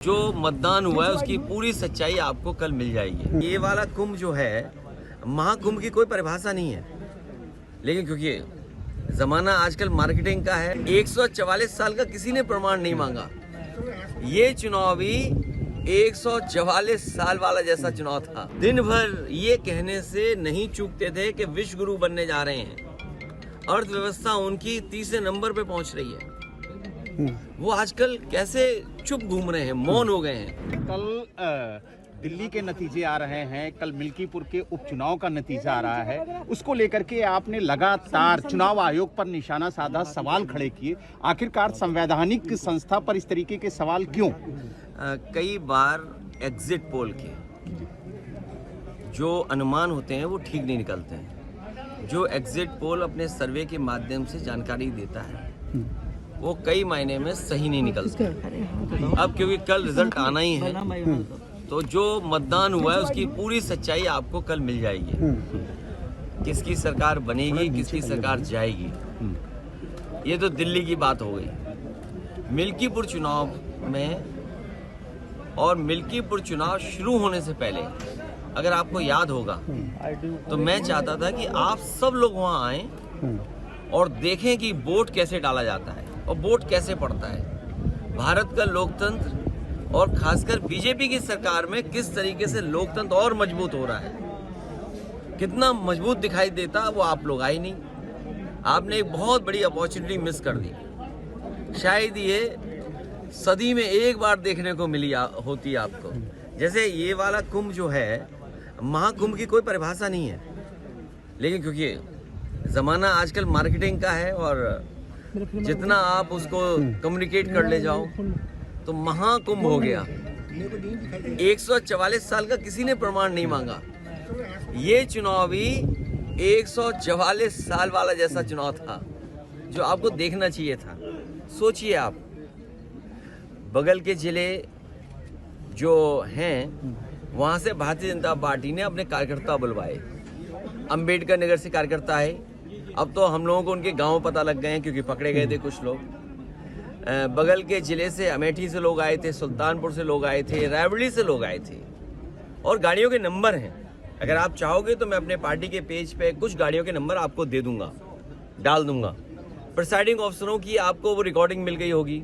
जो मतदान हुआ है उसकी पूरी सच्चाई आपको कल मिल जाएगी। ये वाला कुंभ जो है, महाकुंभ की कोई परिभाषा नहीं है, लेकिन क्योंकि जमाना आजकल मार्केटिंग का है, 144 साल का किसी ने प्रमाण नहीं मांगा। ये चुनाव भी 144 साल वाला जैसा चुनाव था। दिन भर ये कहने से नहीं चूकते थे कि विश्व गुरु बनने जा रहे हैं, अर्थव्यवस्था उनकी तीसरे नंबर पे पहुंच रही है। वो आजकल कैसे चुप घूम रहे हैं, मौन हो गए हैं। कल दिल्ली के नतीजे आ रहे हैं, कल मिल्कीपुर के उपचुनाव का नतीजा आ रहा है, उसको लेकर के आपने लगातार चुनाव आयोग पर निशाना साधा, सवाल खड़े किए। आखिरकार संवैधानिक संस्था पर इस तरीके के सवाल क्यों? कई बार एग्जिट पोल के जो अनुमान होते हैं वो ठीक नहीं निकलते हैं। जो एग्जिट पोल अपने सर्वे के माध्यम से जानकारी देता है वो कई मायने में सही नहीं निकलता। अब क्योंकि कल रिजल्ट आना ही है, तो जो मतदान हुआ है उसकी पूरी सच्चाई आपको कल मिल जाएगी। किसकी सरकार बनेगी, किसकी सरकार जाएगी, ये तो दिल्ली की बात हो गई। मिल्कीपुर चुनाव में और मिल्कीपुर चुनाव शुरू होने से पहले अगर आपको याद होगा तो मैं चाहता था कि आप सब लोग वहां आएं और देखें कि वोट कैसे डाला जाता है और वोट कैसे पड़ता है। भारत का लोकतंत्र और खासकर बीजेपी की सरकार में किस तरीके से लोकतंत्र और मजबूत हो रहा है, कितना मजबूत दिखाई देता, वो आप लोग आए नहीं। आपने एक बहुत बड़ी अपॉर्चुनिटी मिस कर दी। शायद ये सदी में एक बार देखने को मिली होती आपको। जैसे ये वाला कुंभ जो है, महाकुंभ की कोई परिभाषा नहीं है, लेकिन क्योंकि जमाना आजकल मार्केटिंग का है और जितना आप उसको कम्युनिकेट कर ले जाओ तो महाकुंभ हो गया। 144 साल का किसी ने प्रमाण नहीं मांगा। ये चुनाव भी 144 साल वाला जैसा चुनाव था जो आपको देखना चाहिए था। सोचिए आप, बगल के जिले जो हैं वहां से भारतीय जनता पार्टी ने अपने कार्यकर्ता बुलवाए। अंबेडकर नगर से कार्यकर्ता है, अब तो हम लोगों को उनके गांव पता लग गए हैं क्योंकि पकड़े गए थे कुछ लोग। बगल के जिले से अमेठी से लोग आए थे, सुल्तानपुर से लोग आए थे, रायबरेली से लोग आए थे, और गाड़ियों के नंबर हैं। अगर आप चाहोगे तो मैं अपने पार्टी के पेज पे कुछ गाड़ियों के नंबर आपको दे दूंगा, डाल दूंगा। प्रिसाइडिंग ऑफिसरों की आपको वो रिकॉर्डिंग मिल गई होगी,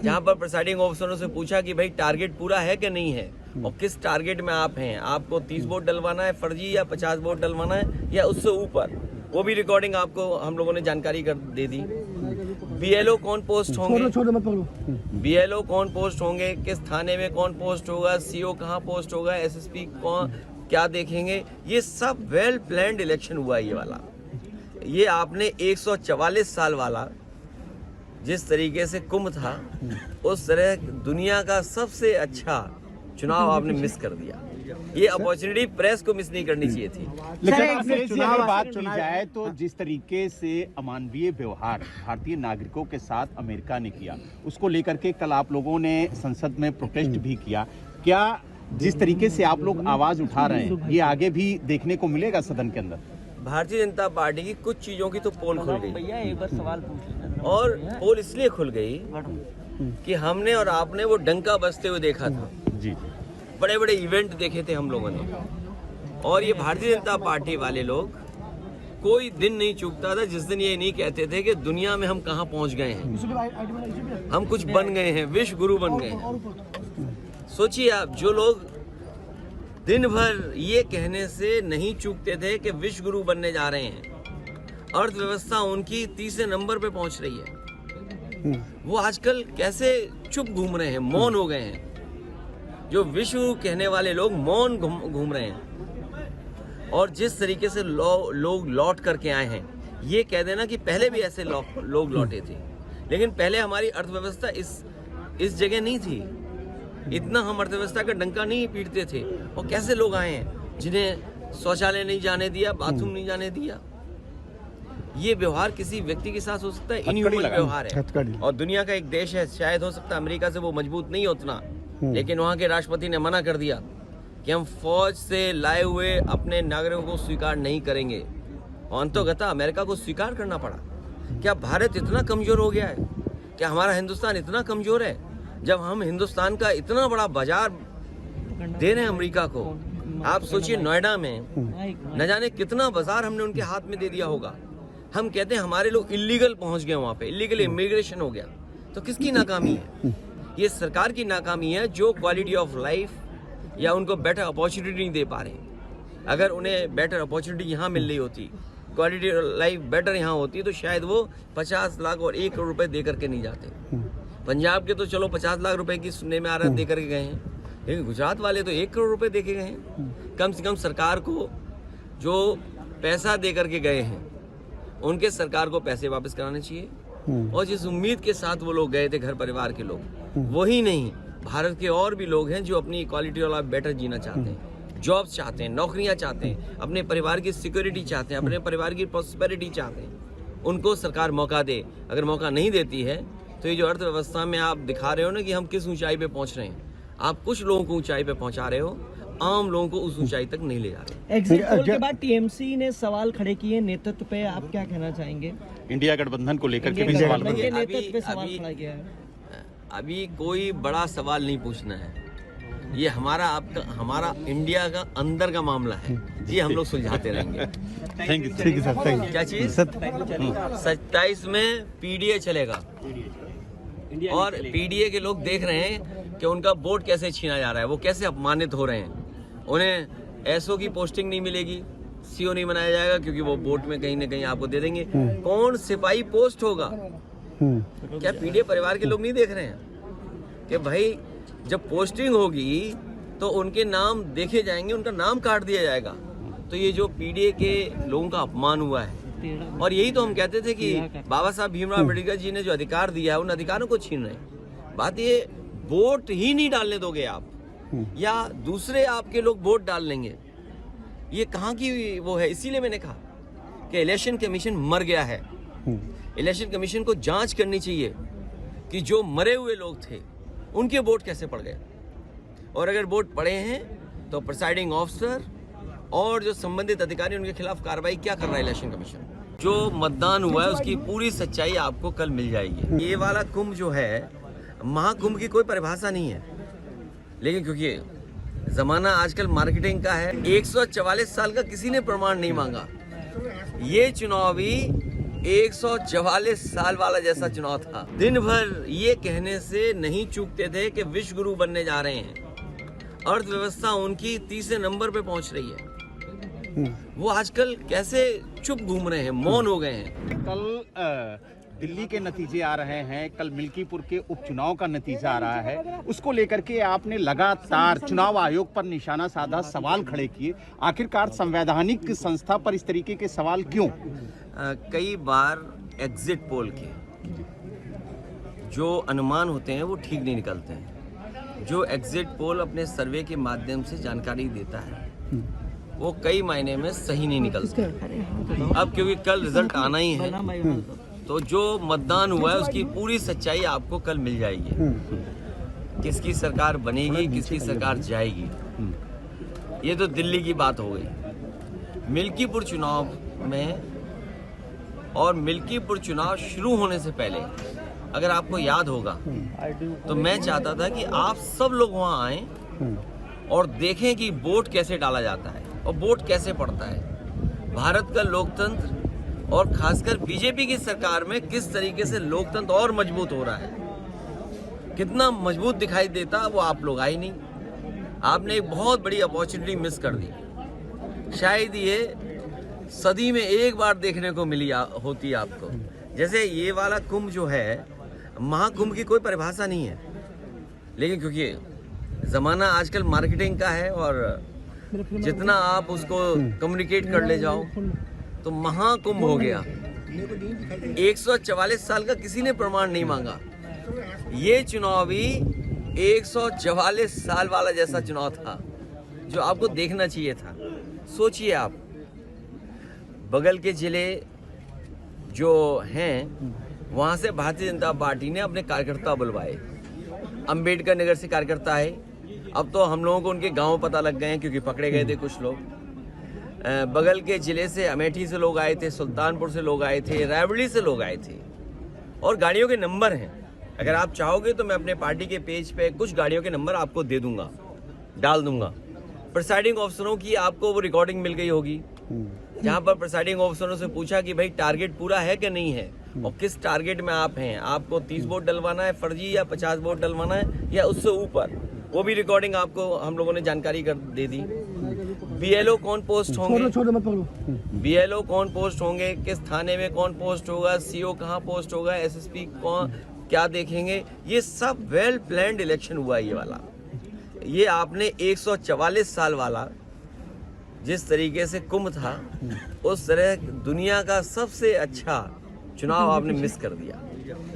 जहां पर प्रिसाइडिंग ऑफिसरों से पूछा कि भाई टारगेट पूरा है कि नहीं है और किस टारगेट में आप हैं, आपको 30 वोट डलवाना है फर्जी या 50 वोट डलवाना है या उससे ऊपर, वो भी रिकॉर्डिंग आपको हम लोगों ने जानकारी कर दे दी। बीएलओ कौन पोस्ट होंगे, बीएलओ कौन पोस्ट होंगे, किस थाने में कौन पोस्ट होगा, सीओ कहाँ पोस्ट होगा, एसएसपी कौन क्या देखेंगे, ये सब वेल प्लान्ड इलेक्शन हुआ। ये वाला, ये आपने 144 साल वाला जिस तरीके से कुंभ था, उस तरह दुनिया का सबसे अच्छा चुनाव आपने मिस कर दिया। ये अपॉर्चुनिटी प्रेस को मिस नहीं करनी चाहिए थी। लेकिन चुनाव बात की जाए तो जिस तरीके से अमानवीय व्यवहार भारतीय नागरिकों के साथ अमेरिका ने किया, उसको लेकर के कल आप लोगों ने संसद में प्रोटेस्ट भी किया। क्या जिस तरीके से आप लोग आवाज उठा रहे हैं ये आगे भी देखने को मिलेगा सदन के अंदर? भारतीय जनता पार्टी की कुछ चीजों की तो पोल खुल गई, एक बार सवाल और पोल इसलिए खुल गई कि हमने और आपने वो डंका बजते हुए देखा था। जी, बड़े बड़े इवेंट देखे थे हम लोगों ने, और ये भारतीय जनता पार्टी वाले लोग कोई दिन नहीं चूकता था जिस दिन ये नहीं कहते थे कि दुनिया में हम कहां पहुंच गए हैं, हम कुछ बन गए हैं, विश्व गुरु बन गए हैं। सोचिए आप, जो लोग दिन भर ये कहने से नहीं चूकते थे कि विश्व गुरु बनने जा रहे हैं, अर्थव्यवस्था उनकी तीसरे नंबर पे पहुंच रही है, वो आजकल कैसे चुप घूम रहे हैं, मौन हो गए हैं। जो विश्व कहने वाले लोग मौन घूम रहे हैं, और जिस तरीके से लोग लौट करके आए हैं, ये कह देना कि पहले भी ऐसे लोग लौटे थे, लेकिन पहले हमारी अर्थव्यवस्था इस जगह नहीं थी, इतना हम अर्थव्यवस्था का डंका नहीं पीटते थे। और कैसे लोग आए हैं जिन्हें शौचालय नहीं जाने दिया, बाथरूम नहीं जाने दिया। ये व्यवहार किसी व्यक्ति के साथ हो सकता है, इनह्यूमन व्यवहार है। और दुनिया का एक देश है, शायद हो सकता है अमेरिका से वो मजबूत नहीं उतना, लेकिन वहां के राष्ट्रपति ने मना कर दिया कि हम फौज से लाए हुए अपने नागरिकों को स्वीकार नहीं करेंगे, और अंततः अमेरिका को स्वीकार करना पड़ा। क्या भारत इतना कमजोर हो गया है? क्या हमारा हिंदुस्तान इतना कमजोर है जब हम हिंदुस्तान का इतना बड़ा बाजार दे रहे हैं अमेरिका को, आप सोचिए नोएडा में न जाने कितना बाजार हमने उनके हाथ में दे दिया होगा। हम कहते हैं हमारे लोग इलीगल पहुंच गए वहां पे, इलीगल इमिग्रेशन हो गया। तो किसकी नाकामी है? ये सरकार की नाकामी है जो क्वालिटी ऑफ लाइफ या उनको बेटर अपॉर्चुनिटी नहीं दे पा रहे। अगर उन्हें बेटर अपॉर्चुनिटी यहाँ मिल रही होती, क्वालिटी लाइफ बेटर यहाँ होती, तो शायद वो 50 लाख और 1 करोड़ रुपए दे करके नहीं जाते। पंजाब के तो चलो 50 लाख रुपए की सुनने में आ रहा है दे करके गए हैं, लेकिन गुजरात वाले तो 1 करोड़ रुपए दे के गए हैं। कम से कम सरकार को जो पैसा दे करके गए हैं उनके सरकार को पैसे वापस कराने चाहिए। और जिस उम्मीद के साथ वो लोग गए थे, घर परिवार के लोग, वही नहीं, भारत के और भी लोग हैं जो अपनी क्वालिटी वाला बेटर जीना चाहते हैं, जॉब्स चाहते हैं, नौकरियां चाहते हैं, अपने परिवार की सिक्योरिटी चाहते हैं, अपने परिवार की प्रॉस्पेरिटी चाहते हैं। उनको सरकार मौका दे। अगर मौका नहीं देती है तो ये जो अर्थव्यवस्था में आप दिखा रहे हो ना कि हम किस ऊंचाई पे पहुंच रहे हैं, आप कुछ लोगों को ऊंचाई पे पहुंचा रहे हो, आम लोगों को उस ऊंचाई तक नहीं ले जा रहे। एग्जिट पोल के बाद टीएमसी ने सवाल खड़े किए नेतृत्व पे, आप क्या कहना चाहेंगे? इंडिया गठबंधन को लेकर के भी सवाल गठबंधन के खड़े। नेतृत्व पे सवाल खड़ा किया है। अभी कोई बड़ा सवाल नहीं पूछना है, ये हमारा इंडिया का अंदर का मामला है, ये हम लोग सुलझाते रहेंगे। Thank you. ठीक है सर, थैंक यू। क्या चीज? 27 में पीडीए चलेगा और पीडीए के लोग देख रहे हैं कि उनका वोट कैसे छीना जा रहा है, वो कैसे अपमानित हो रहे हैं। उन्हें एसओ की पोस्टिंग नहीं मिलेगी, सीओ नहीं बनाया जाएगा क्योंकि वो वोट में कहीं ना कहीं आपको दे देंगे। कौन सिपाही पोस्ट होगा? क्या पीडीए परिवार के लोग नहीं देख रहे हैं कि भाई जब पोस्टिंग होगी तो उनके नाम देखे जाएंगे, उनका नाम काट दिया जाएगा। तो ये जो पीडीए के लोगों का अपमान हुआ है, और यही तो हम कहते थे कि बाबा साहब भीमराव अम्बेडकर जी ने जो अधिकार दिया है उन अधिकारों को छीन रहे हैं। बात ये वोट ही नहीं डालने दोगे आप, या दूसरे आपके लोग वोट डाल लेंगे, ये कहाँ की वो है? इसीलिए मैंने कहा कि इलेक्शन कमीशन मर गया है। इलेक्शन कमीशन को जांच करनी चाहिए कि जो मरे हुए लोग थे उनके वोट कैसे पड़ गए, और अगर वोट पड़े हैं तो प्रिसाइडिंग ऑफिसर और जो संबंधित अधिकारी उनके खिलाफ कार्रवाई क्या कर रहा है इलेक्शन कमीशन। जो मतदान हुआ है उसकी पूरी सच्चाई आपको कल मिल जाएगी। ये वाला कुंभ जो है, महाकुंभ की कोई परिभाषा नहीं है, लेकिन क्योंकि जमाना आजकल मार्केटिंग का है, 144 साल का किसी ने प्रमाण नहीं मांगा। ये चुनाव भी 144 साल वाला जैसा चुनाव था। दिन भर ये कहने से नहीं चूकते थे कि विश्व गुरु बनने जा रहे हैं, अर्थव्यवस्था उनकी तीसरे नंबर पे पहुंच रही है। वो आजकल कैसे चुप घूम रहे हैं, मौन हो गए हैं। कल दिल्ली के नतीजे आ रहे हैं, कल मिल्कीपुर के उपचुनाव का नतीजा आ रहा है, उसको लेकर के आपने लगातार चुनाव आयोग पर निशाना साधा, सवाल खड़े किए। आखिरकार संवैधानिक संस्था पर इस तरीके के सवाल क्यों? कई बार एग्जिट पोल के जो अनुमान होते हैं वो ठीक नहीं निकलते हैं। जो एग्जिट पोल अपने सर्वे के माध्यम से जानकारी देता है वो कई मायने में सही नहीं निकलते। अब क्योंकि कल रिजल्ट आना ही है, तो जो मतदान हुआ है उसकी पूरी सच्चाई आपको कल मिल जाएगी। किसकी सरकार बनेगी, किसकी सरकार जाएगी, ये तो दिल्ली की बात हो गई। मिल्कीपुर चुनाव में, और मिल्कीपुर चुनाव शुरू होने से पहले अगर आपको याद होगा तो मैं चाहता था कि आप सब लोग वहां आएं और देखें कि वोट कैसे डाला जाता है और वोट कैसे पड़ता है। भारत का लोकतंत्र और खासकर बीजेपी की सरकार में किस तरीके से लोकतंत्र और मजबूत हो रहा है, कितना मजबूत दिखाई देता, वो आप लोग आए नहीं। आपने एक बहुत बड़ी अपॉर्चुनिटी मिस कर दी। शायद ये सदी में एक बार देखने को मिली होती आपको। जैसे ये वाला कुंभ जो है, महाकुंभ की कोई परिभाषा नहीं है, लेकिन क्योंकि ज़माना आजकल मार्केटिंग का है और जितना आप उसको कम्युनिकेट कर ले जाओ तो महाकुंभ हो गया। 144 साल का किसी ने प्रमाण नहीं मांगा। ये चुनाव भी 144 साल वाला जैसा चुनाव था जो आपको देखना चाहिए था। सोचिए आप, बगल के जिले जो हैं वहाँ से भारतीय जनता पार्टी ने अपने कार्यकर्ता बुलवाए। अंबेडकर नगर से कार्यकर्ता है, अब तो हम लोगों को उनके गांव पता लग गए हैं क्योंकि पकड़े गए थे कुछ लोग। बगल के जिले से अमेठी से लोग आए थे, सुल्तानपुर से लोग आए थे, रायबरेली से लोग आए थे, और गाड़ियों के नंबर हैं। अगर आप चाहोगे तो मैं अपने पार्टी के पेज पे कुछ गाड़ियों के नंबर आपको दे दूंगा, डाल दूंगा। प्रिसाइडिंग ऑफिसरों की आपको वो रिकॉर्डिंग मिल गई होगी, जहां पर प्रिसाइडिंग ऑफिसरों से पूछा कि भाई टारगेट पूरा है कि नहीं है और किस टारगेट में आप हैं, आपको 30 वोट डलवाना है फर्जी या 50 वोट डलवाना है या उससे ऊपर, वो भी रिकॉर्डिंग आपको हम लोगों ने जानकारी कर दे दी। बीएलओ कौन पोस्ट होंगे, बीएलओ कौन पोस्ट होंगे, किस थाने में कौन पोस्ट होगा, सीओ कहाँ पोस्ट होगा, एसएसपी कौन क्या देखेंगे, ये सब वेल प्लान्ड इलेक्शन हुआ ये वाला। ये आपने 144 साल वाला जिस तरीके से कुंभ था उस तरह दुनिया का सबसे अच्छा चुनाव आपने मिस कर दिया।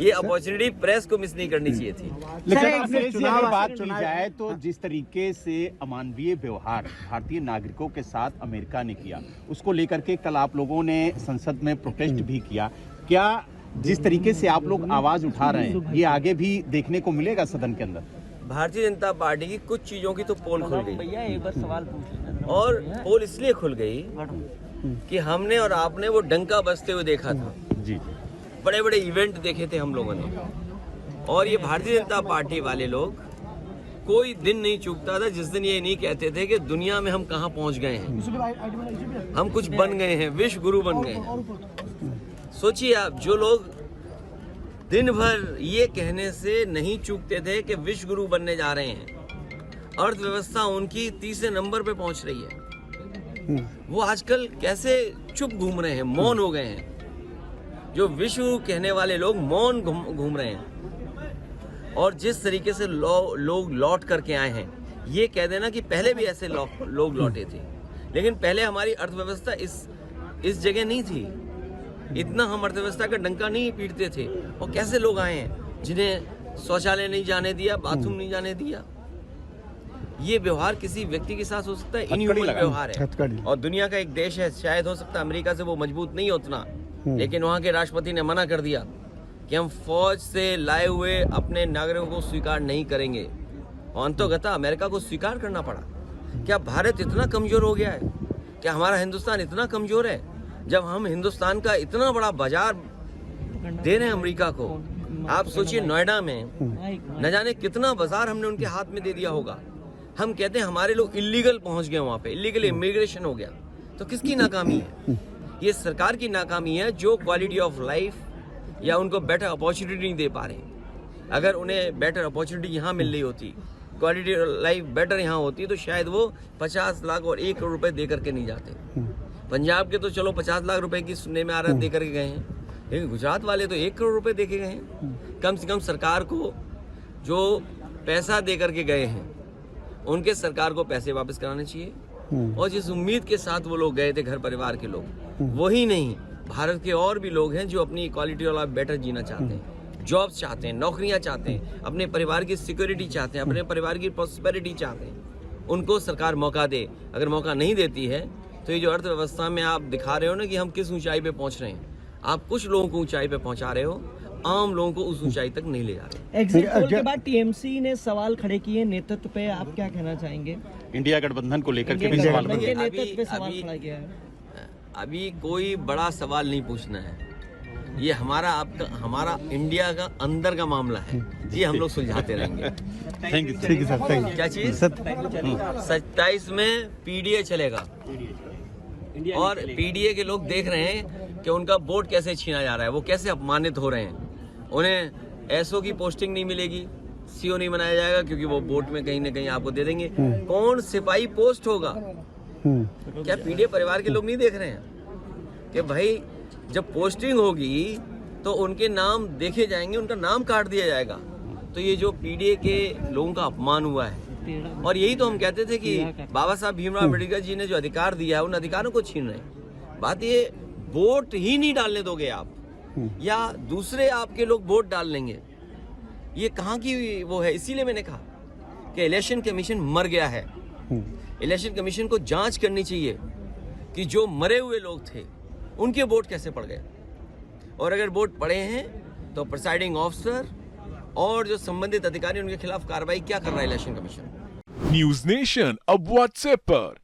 ये अपॉर्चुनिटी प्रेस को मिस नहीं करनी चाहिए थी। लेकिन अखिलेश जी, अगर बात की जाए तो जिस तरीके से अमानवीय व्यवहार भारतीय नागरिकों के साथ अमेरिका ने किया, उसको लेकर के कल आप लोगों ने संसद में प्रोटेस्ट भी किया। क्या जिस तरीके से आप लोग आवाज उठा रहे हैं ये आगे भी देखने को मिलेगा सदन के अंदर? भारतीय जनता पार्टी की कुछ चीजों की तो पोल खुल गई, भैया एक बार सवाल पूछ और पोल इसलिए खुल गई कि हमने और आपने वो डंका बजते हुए देखा था। जी, बड़े बड़े इवेंट देखे थे हम लोगों ने, और ये भारतीय जनता पार्टी वाले लोग कोई दिन नहीं चूकता था जिस दिन ये नहीं कहते थे कि दुनिया में हम कहाँ पहुंच गए हैं, हम कुछ बन गए हैं, विश्व गुरु बन गए हैं। सोचिए आप, जो लोग दिन भर ये कहने से नहीं चूकते थे कि विश्व गुरु बनने जा रहे हैं, अर्थव्यवस्था उनकी तीसरे नंबर पे पहुंच रही है, वो आजकल कैसे चुप घूम रहे हैं, मौन हो गए हैं। जो विश्व कहने वाले लोग मौन घूम रहे हैं। और जिस तरीके से लोग लौट करके आए हैं, ये कह देना कि पहले भी ऐसे लोग लौटे थे, लेकिन पहले हमारी अर्थव्यवस्था इस जगह नहीं थी, इतना हम अर्थव्यवस्था का डंका नहीं पीटते थे। और कैसे लोग आए हैं जिन्हें शौचालय नहीं जाने दिया, बाथरूम नहीं जाने दिया। ये व्यवहार किसी व्यक्ति के साथ हो सकता है, इनह्यूमन व्यवहार है। और दुनिया का एक देश है, शायद हो सकता है अमेरिका से वो मजबूत नहीं उतना, लेकिन वहाँ के राष्ट्रपति ने मना कर दिया कि हम फौज से लाए हुए अपने नागरिकों को स्वीकार नहीं करेंगे, और अंततः अमेरिका को स्वीकार करना पड़ा। क्या भारत इतना कमजोर हो गया है? क्या हमारा हिंदुस्तान इतना कमजोर है? जब हम हिंदुस्तान का इतना बड़ा बाजार दे रहे हैं अमेरिका को, आप सोचिए नोएडा में न जाने कितना बाजार हमने उनके हाथ में दे दिया होगा। हम कहते हैं हमारे लोग इलीगल पहुंच गए, वहां पे इलीगल इमिग्रेशन हो गया। तो किसकी नाकामी है? ये सरकार की नाकामी है, जो क्वालिटी ऑफ लाइफ या उनको बेटर अपॉर्चुनिटी नहीं दे पा रहे। अगर उन्हें बेटर अपॉर्चुनिटी यहाँ मिल रही होती, क्वालिटी लाइफ बेटर यहाँ होती, तो शायद वो 50 लाख और 1 करोड़ रुपए दे करके नहीं जाते। पंजाब के तो चलो 50 लाख रुपए की सुनने में आ रहा है दे करके गए हैं, लेकिन गुजरात वाले तो 1 करोड़ रुपए दे के गए हैं। कम से कम सरकार को जो पैसा दे करके गए हैं, उनके सरकार को पैसे वापस कराने चाहिए। और जिस उम्मीद के साथ वो लोग गए थे, घर परिवार के लोग, वही नहीं, भारत के और भी लोग हैं जो अपनी क्वालिटी वाला बेटर जीना चाहते हैं, जॉब्स चाहते हैं, नौकरियां चाहते हैं, अपने परिवार की सिक्योरिटी चाहते हैं, अपने परिवार की प्रॉस्पेरिटी चाहते हैं। उनको सरकार मौका दे। अगर मौका नहीं देती है तो ये जो अर्थव्यवस्था में आप दिखा रहे हो ना कि हम किस ऊंचाई पे पहुंच रहे हैं, आप कुछ लोगों को ऊंचाई पे पहुंचा रहे हो, आम लोगों को उस ऊंचाई तक नहीं ले जा रहे। एग्जिट पोल के बाद टीएमसी ने सवाल खड़े किए नेतृत्व पे, आप क्या कहना चाहेंगे? इंडिया गठबंधन को लेकर के भी सवाल गठबंधन के उठे। नेतृत्व पे सवाल खड़ा किया है। अभी कोई बड़ा सवाल नहीं पूछना है, ये हमारा इंडिया का अंदर का मामला है, ये हम लोग सुलझाते रहेंगे। थैंक यू, ठीक है सर, थैंक यू। क्या चीज? 27 में पीडीए चलेगा, और पीडीए के लोग देख रहे हैं कि उनका वोट कैसे छीना जा रहा है, वो कैसे अपमानित हो रहे हैं। उन्हें एसओ की पोस्टिंग नहीं मिलेगी, सीओ नहीं बनाया जाएगा, क्योंकि वो वोट में कहीं ना कहीं आपको दे देंगे। कौन सिपाही पोस्ट होगा? क्या पीडीए परिवार के लोग नहीं देख रहे हैं कि भाई जब पोस्टिंग होगी तो उनके नाम देखे जाएंगे, उनका नाम काट दिया जाएगा। तो ये जो पीडीए के लोगों का अपमान हुआ है, और यही तो हम कहते थे कि बाबा साहब भीमराव अम्बेडकर जी ने जो अधिकार दिया है, उन अधिकारों को छीन रहे हैं। बात ये, वोट ही नहीं डालने दोगे आप, या दूसरे आपके लोग वोट डाल लेंगे, ये कहाँ की वो है? इसीलिए मैंने कहा कि इलेक्शन कमीशन मर गया है। इलेक्शन कमीशन को जांच करनी चाहिए कि जो मरे हुए लोग थे उनके वोट कैसे पड़ गए, और अगर वोट पड़े हैं तो प्रिसाइडिंग ऑफिसर और जो संबंधित अधिकारी उनके खिलाफ कार्रवाई क्या कर रहा है इलेक्शन कमीशन। न्यूज नेशन अब व्हाट्सएप पर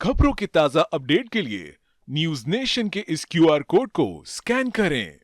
खबरों की ताजा अपडेट के लिए न्यूज नेशन के इस QR कोड को स्कैन करें।